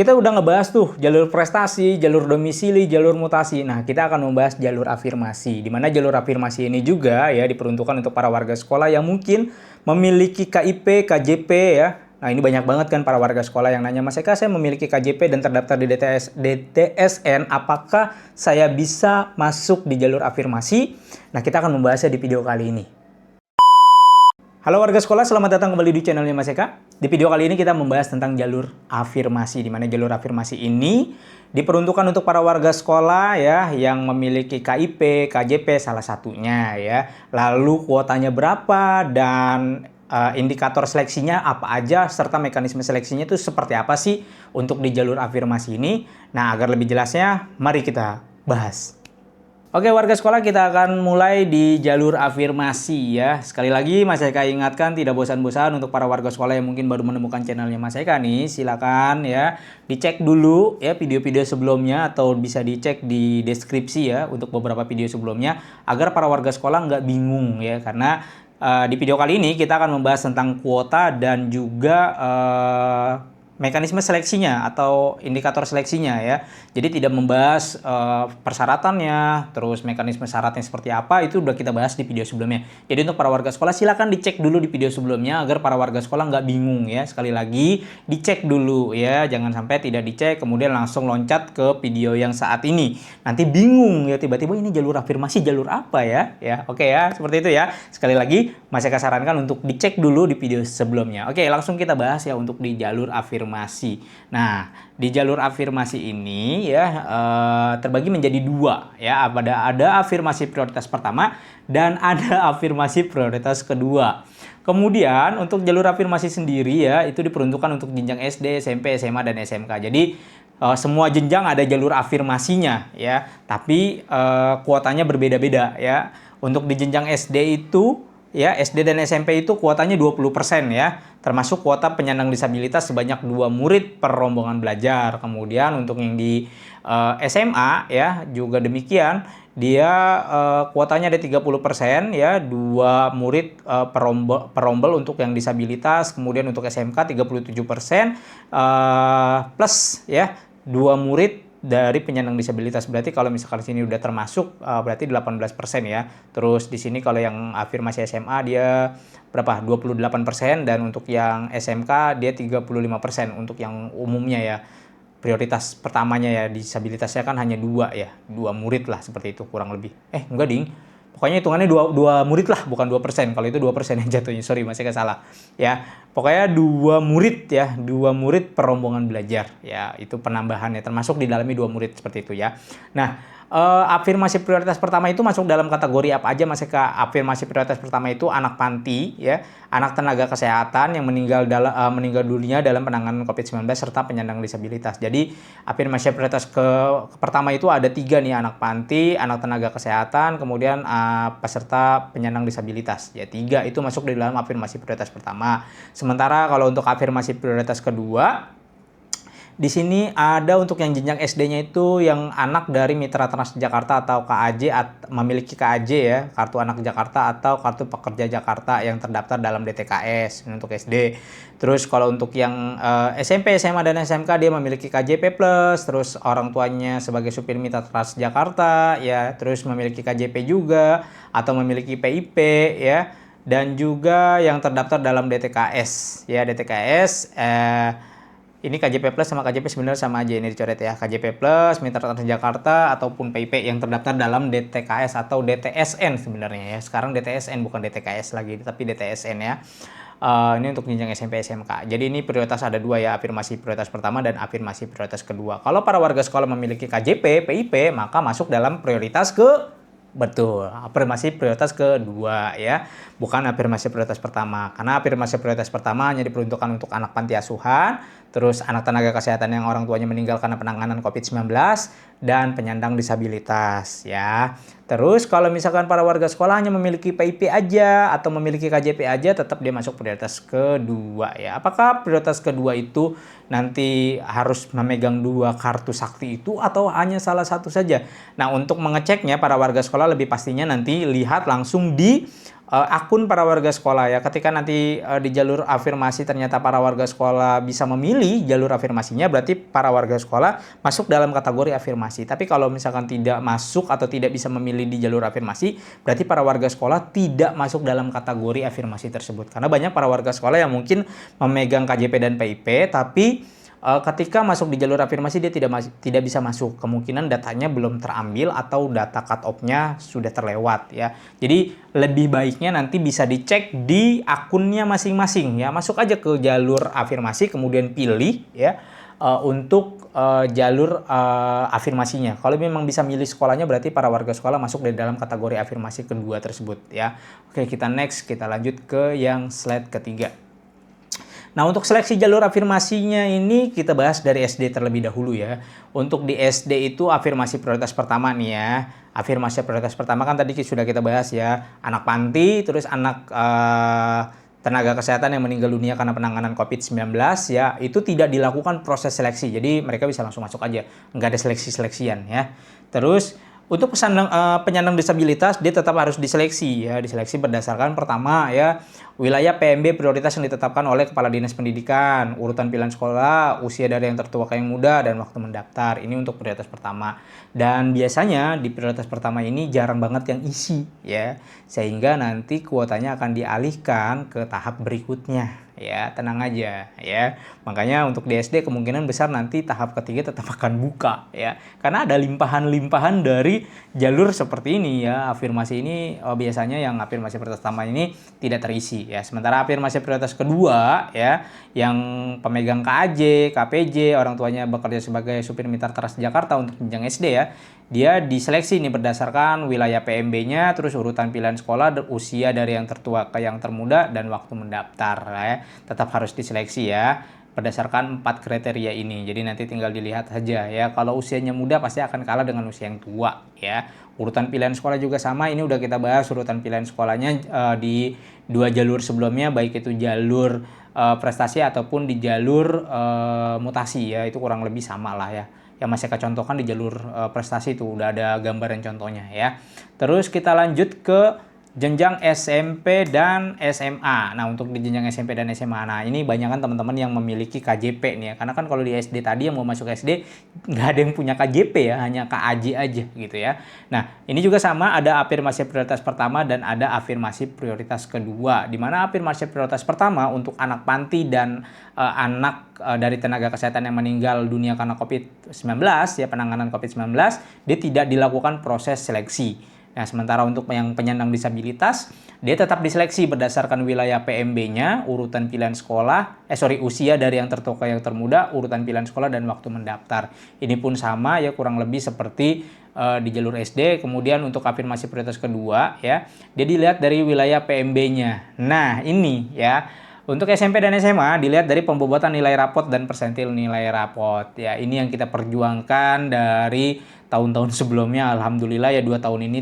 Kita udah ngebahas tuh jalur prestasi, jalur domisili, jalur mutasi. Nah, kita akan membahas jalur afirmasi. Di mana jalur afirmasi ini juga ya diperuntukkan untuk para warga sekolah yang mungkin memiliki KIP, KJP ya. Nah, ini banyak banget kan para warga sekolah yang nanya, Mas Eka, saya memiliki KJP dan terdaftar di DTSN, apakah saya bisa masuk di jalur afirmasi? Nah, kita akan membahasnya di video kali ini. Halo warga sekolah, selamat datang kembali di channelnya Mas Eka. Di video kali ini kita membahas tentang jalur afirmasi, di mana jalur afirmasi ini diperuntukkan untuk para warga sekolah ya yang memiliki KIP, KJP salah satunya ya. Lalu kuotanya berapa dan indikator seleksinya apa aja serta mekanisme seleksinya itu seperti apa sih untuk di jalur afirmasi ini. Nah, agar lebih jelasnya mari kita bahas. Oke warga sekolah, kita akan mulai di jalur afirmasi ya. Sekali lagi Mas Eka ingatkan, tidak bosan-bosan untuk para warga sekolah yang mungkin baru menemukan channelnya Mas Eka nih, silakan ya dicek dulu ya video-video sebelumnya atau bisa dicek di deskripsi ya untuk beberapa video sebelumnya agar para warga sekolah nggak bingung ya, karena di video kali ini kita akan membahas tentang kuota dan juga mekanisme seleksinya atau indikator seleksinya ya. Jadi tidak membahas persyaratannya, terus mekanisme syaratnya seperti apa, itu udah kita bahas di video sebelumnya. Jadi untuk para warga sekolah silakan dicek dulu di video sebelumnya agar para warga sekolah nggak bingung ya. Sekali lagi dicek dulu ya, jangan sampai tidak dicek kemudian langsung loncat ke video yang saat ini. Nanti bingung ya, tiba-tiba ini jalur afirmasi jalur apa ya? Ya, oke ya, seperti itu ya. Sekali lagi Mas Eka sarankan untuk dicek dulu di video sebelumnya. Oke, langsung kita bahas ya untuk di jalur afirmasi. Nah, di jalur afirmasi ini ya terbagi menjadi dua ya. Ada afirmasi prioritas pertama dan ada afirmasi prioritas kedua. Kemudian untuk jalur afirmasi sendiri ya itu diperuntukkan untuk jenjang SD, SMP, SMA dan SMK. Jadi semua jenjang ada jalur afirmasinya ya. Tapi kuotanya berbeda-beda ya. Untuk di jenjang SD itu ya, SD dan SMP itu kuotanya 20% ya, termasuk kuota penyandang disabilitas sebanyak 2 murid per rombongan belajar. Kemudian untuk yang di SMA ya juga demikian, dia kuotanya ada 30% ya, 2 murid per rombel untuk yang disabilitas. Kemudian untuk SMK 37% plus ya 2 murid dari penyandang disabilitas. Berarti kalau misalkan sini udah termasuk berarti 18% ya. Terus di sini kalau yang afirmasi SMA dia berapa? 28%, dan untuk yang SMK dia 35% untuk yang umumnya ya. Prioritas pertamanya ya, disabilitasnya kan hanya 2 ya. 2 murid lah seperti itu kurang lebih. Enggak ding. Pokoknya hitungannya 2 murid lah, bukan 2%. Kalau itu 2% yang jatuhnya. Sorry, masih salah. Ya, pokoknya 2 murid ya, 2 murid per rombongan belajar. Ya, itu penambahannya, termasuk di dalamnya 2 murid seperti itu ya. Nah, afirmasi prioritas pertama itu masuk dalam kategori apa aja Mas Eka? Afirmasi prioritas pertama itu anak panti ya, anak tenaga kesehatan yang meninggal dunia dalam penanganan COVID-19 serta penyandang disabilitas. Jadi afirmasi prioritas pertama itu ada 3 nih, anak panti, anak tenaga kesehatan, kemudian peserta penyandang disabilitas. Ya 3 itu masuk di dalam afirmasi prioritas pertama. Sementara kalau untuk afirmasi prioritas kedua, di sini ada untuk yang jenjang SD-nya itu yang anak dari Mitra Transjakarta atau KAJ, memiliki KAJ ya, Kartu Anak Jakarta atau Kartu Pekerja Jakarta yang terdaftar dalam DTKS untuk SD. Terus kalau untuk yang SMP, SMA dan SMK dia memiliki KJP plus, terus orang tuanya sebagai supir Mitra Transjakarta ya, terus memiliki KJP juga atau memiliki PIP ya, dan juga yang terdaftar dalam DTKS ya, DTKS ini KJP Plus sama KJP sebenarnya sama aja, ini dicoret ya. KJP Plus, Mitra Transjakarta ataupun PIP yang terdaftar dalam DTKS atau DTSN sebenarnya ya. Sekarang DTSN bukan DTKS lagi, tapi DTSN ya. Ini untuk jenjang SMP SMK. Jadi ini prioritas ada 2 ya, afirmasi prioritas pertama dan afirmasi prioritas kedua. Kalau para warga sekolah memiliki KJP, PIP, maka masuk dalam prioritas betul, afirmasi prioritas kedua ya, bukan afirmasi prioritas pertama. Karena afirmasi prioritas pertama hanya diperuntukkan untuk anak panti asuhan, terus anak tenaga kesehatan yang orang tuanya meninggal karena penanganan COVID-19 dan penyandang disabilitas ya. Terus kalau misalkan para warga sekolah hanya memiliki PIP aja atau memiliki KJP aja, tetap dia masuk prioritas kedua ya. Apakah prioritas kedua itu nanti harus memegang 2 kartu sakti itu atau hanya salah satu saja? Nah, untuk mengeceknya para warga sekolah lebih pastinya nanti lihat langsung di akun para warga sekolah ya. Ketika nanti di jalur afirmasi ternyata para warga sekolah bisa memilih jalur afirmasinya, berarti para warga sekolah masuk dalam kategori afirmasi. Tapi kalau misalkan tidak masuk atau tidak bisa memilih di jalur afirmasi, berarti para warga sekolah tidak masuk dalam kategori afirmasi tersebut. Karena banyak para warga sekolah yang mungkin memegang KJP dan PIP, tapi ketika masuk di jalur afirmasi dia tidak bisa masuk, kemungkinan datanya belum terambil atau data cut off-nya sudah terlewat ya. Jadi lebih baiknya nanti bisa dicek di akunnya masing-masing ya. Masuk aja ke jalur afirmasi kemudian pilih ya untuk jalur afirmasinya. Kalau memang bisa milih sekolahnya berarti para warga sekolah masuk di dalam kategori afirmasi kedua tersebut ya. Oke, kita next, kita lanjut ke yang slide ketiga. Nah, untuk seleksi jalur afirmasinya ini kita bahas dari SD terlebih dahulu ya. Untuk di SD itu afirmasi prioritas pertama nih ya. Afirmasi prioritas pertama kan tadi sudah kita bahas ya. Anak panti, terus anak tenaga kesehatan yang meninggal dunia karena penanganan COVID-19 ya. Itu tidak dilakukan proses seleksi. Jadi mereka bisa langsung masuk aja. Nggak ada seleksi-seleksian ya. Terus untuk penyandang disabilitas dia tetap harus diseleksi ya, diseleksi berdasarkan pertama ya wilayah PMB prioritas yang ditetapkan oleh Kepala Dinas Pendidikan, urutan pilihan sekolah, usia dari yang tertua ke yang muda, dan waktu mendaftar. Ini untuk prioritas pertama. Dan biasanya di prioritas pertama ini jarang banget yang isi ya, sehingga nanti kuotanya akan dialihkan ke tahap berikutnya. Ya, tenang aja ya. Makanya untuk di SD kemungkinan besar nanti tahap ketiga tetap akan buka ya. Karena ada limpahan-limpahan dari jalur seperti ini ya. Afirmasi ini biasanya yang afirmasi prioritas pertama ini tidak terisi ya. Sementara afirmasi prioritas kedua ya, yang pemegang KAJ, KPJ, orang tuanya bekerja sebagai supir mitra Transjakarta untuk jenjang SD ya. Dia diseleksi nih berdasarkan wilayah PMB-nya, terus urutan pilihan sekolah, usia dari yang tertua ke yang termuda, dan waktu mendaftar ya. Tetap harus diseleksi ya berdasarkan 4 kriteria ini. Jadi nanti tinggal dilihat saja ya. Kalau usianya muda pasti akan kalah dengan usia yang tua ya. Urutan pilihan sekolah juga sama. Ini udah kita bahas urutan pilihan sekolahnya di 2 jalur sebelumnya, baik itu jalur prestasi ataupun di jalur mutasi ya. Itu kurang lebih sama lah ya. Yang masih kecontohkan di jalur prestasi itu udah ada gambaran contohnya ya. Terus kita lanjut ke jenjang SMP dan SMA. Nah, untuk di jenjang SMP dan SMA, nah ini banyak kan teman-teman yang memiliki KJP nih ya. Karena kan kalau di SD tadi yang mau masuk SD nggak ada yang punya KJP ya, hanya KAJ aja gitu ya. Nah, ini juga sama, ada afirmasi prioritas pertama dan ada afirmasi prioritas kedua. Di mana afirmasi prioritas pertama untuk anak panti dan anak dari tenaga kesehatan yang meninggal dunia karena COVID-19 ya, penanganan COVID-19, dia tidak dilakukan proses seleksi. Nah, sementara untuk yang penyandang disabilitas, dia tetap diseleksi berdasarkan wilayah PMB-nya, urutan pilihan sekolah, usia dari yang tertua ke yang termuda, urutan pilihan sekolah, dan waktu mendaftar. Ini pun sama ya, kurang lebih seperti di jalur SD. Kemudian untuk afirmasi prioritas kedua ya, dia dilihat dari wilayah PMB-nya. Nah, ini ya. Untuk SMP dan SMA dilihat dari pembobotan nilai rapot dan persentil nilai rapot. Ya, ini yang kita perjuangkan dari tahun-tahun sebelumnya. Alhamdulillah ya 2 tahun ini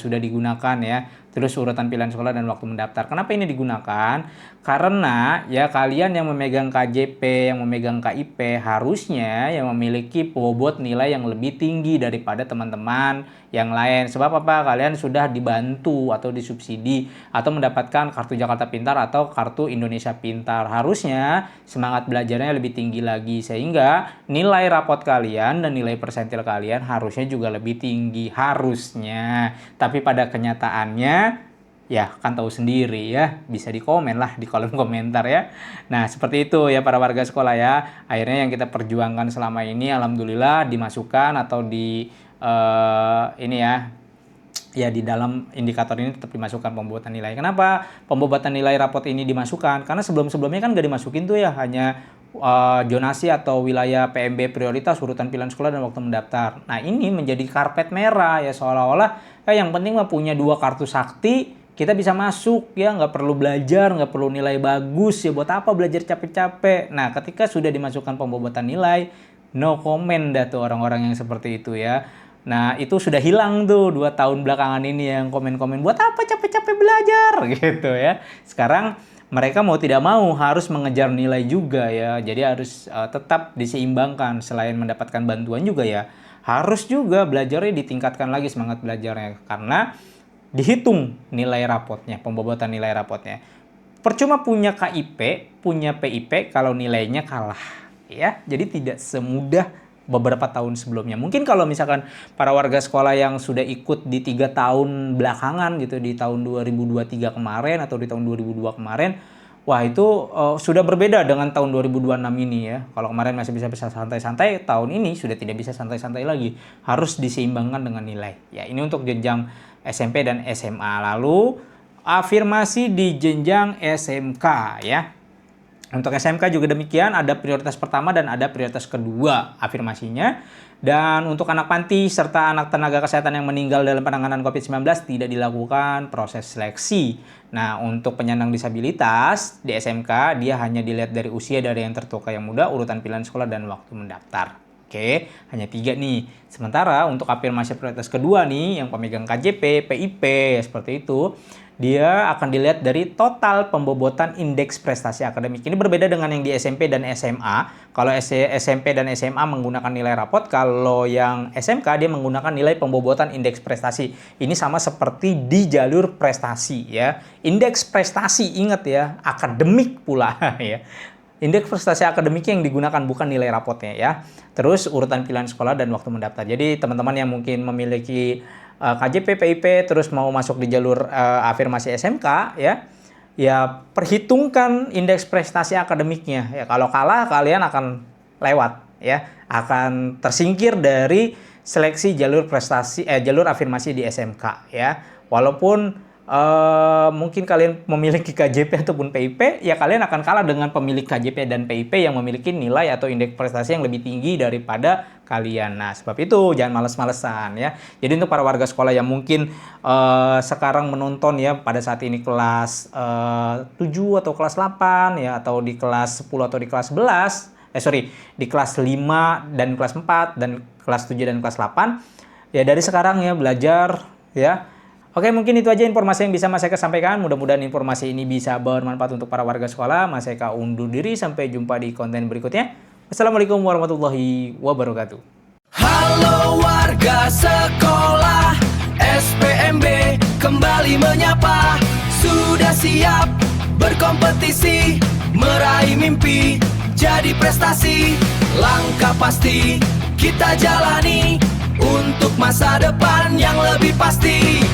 sudah digunakan ya. Terus urutan pilihan sekolah dan waktu mendaftar. Kenapa ini digunakan? Karena ya kalian yang memegang KJP, yang memegang KIP harusnya yang memiliki bobot nilai yang lebih tinggi daripada teman-teman yang lain. Sebab apa? Kalian sudah dibantu atau disubsidi atau mendapatkan kartu Jakarta Pintar atau kartu Indonesia Pintar. Harusnya semangat belajarnya lebih tinggi lagi sehingga nilai rapot kalian dan nilai persentil kalian harusnya juga lebih tinggi harusnya. Tapi pada kenyataannya ya kan tahu sendiri ya, bisa di komen lah di kolom komentar ya. Nah, seperti itu ya para warga sekolah ya. Akhirnya yang kita perjuangkan selama ini alhamdulillah dimasukkan atau di ini ya di dalam indikator ini tetap dimasukkan pembobotan nilai. Kenapa pembobotan nilai rapot ini dimasukkan? Karena sebelum-sebelumnya kan nggak dimasukin tuh ya, hanya zonasi atau wilayah PMB prioritas, urutan pilihan sekolah, dan waktu mendaftar. Nah, ini menjadi karpet merah ya, seolah-olah yang penting mah punya 2 kartu sakti kita bisa masuk ya, nggak perlu belajar, nggak perlu nilai bagus ya, buat apa belajar capek-capek. Nah, ketika sudah dimasukkan pembobotan nilai, no comment dah tuh orang-orang yang seperti itu ya. Nah, itu sudah hilang tuh 2 tahun belakangan ini yang komen-komen buat apa capek-capek belajar gitu ya. Sekarang mereka mau tidak mau harus mengejar nilai juga ya. Jadi harus tetap diseimbangkan, selain mendapatkan bantuan juga ya. Harus juga belajarnya ditingkatkan lagi semangat belajarnya, karena dihitung nilai rapotnya, pembobotan nilai rapotnya. Percuma punya KIP, punya PIP kalau nilainya kalah, ya. Jadi tidak semudah beberapa tahun sebelumnya. Mungkin kalau misalkan para warga sekolah yang sudah ikut di 3 tahun belakangan gitu, di tahun 2023 kemarin atau di tahun 2002 kemarin, wah itu sudah berbeda dengan tahun 2026 ini ya. Kalau kemarin masih bisa santai-santai, tahun ini sudah tidak bisa santai-santai lagi. Harus diseimbangkan dengan nilai. Ya, ini untuk jenjang SMP dan SMA. Lalu afirmasi di jenjang SMK ya. Untuk SMK juga demikian, ada prioritas pertama dan ada prioritas kedua afirmasinya. Dan untuk anak panti serta anak tenaga kesehatan yang meninggal dalam penanganan COVID-19 tidak dilakukan proses seleksi. Nah, untuk penyandang disabilitas di SMK, dia hanya dilihat dari usia dari yang tertua ke yang muda, urutan pilihan sekolah, dan waktu mendaftar. Oke, hanya 3 nih. Sementara untuk afirmasi prioritas kedua nih, yang pemegang KJP, PIP, seperti itu, dia akan dilihat dari total pembobotan indeks prestasi akademik. Ini berbeda dengan yang di SMP dan SMA. Kalau SMP dan SMA menggunakan nilai rapot, kalau yang SMK dia menggunakan nilai pembobotan indeks prestasi. Ini sama seperti di jalur prestasi ya. Indeks prestasi, ingat ya, akademik pula ya. Indeks prestasi akademik yang digunakan bukan nilai rapotnya ya. Terus urutan pilihan sekolah dan waktu mendaftar. Jadi teman-teman yang mungkin memiliki KJP, PIP, terus mau masuk di jalur afirmasi SMK ya perhitungkan indeks prestasi akademiknya ya. Kalau kalah kalian akan lewat ya, akan tersingkir dari seleksi jalur prestasi jalur afirmasi di SMK ya. Walaupun mungkin kalian memiliki KJP ataupun PIP, ya kalian akan kalah dengan pemilik KJP dan PIP yang memiliki nilai atau indeks prestasi yang lebih tinggi daripada kalian. Nah, sebab itu jangan males-malesan ya. Jadi untuk para warga sekolah yang mungkin sekarang menonton ya pada saat ini kelas 7 atau kelas 8 ya, atau di kelas 10 atau di kelas 11, di kelas 5 dan kelas 4 dan kelas 7 dan kelas 8, ya dari sekarang ya belajar ya. Oke, mungkin itu aja informasi yang bisa Mas Eka sampaikan. Mudah-mudahan informasi ini bisa bermanfaat untuk para warga sekolah. Mas Eka undur diri, sampai jumpa di konten berikutnya. Assalamualaikum warahmatullahi wabarakatuh. Halo warga sekolah, SPMB kembali menyapa. Sudah siap berkompetisi, meraih mimpi, jadi prestasi. Langkah pasti kita jalani untuk masa depan yang lebih pasti.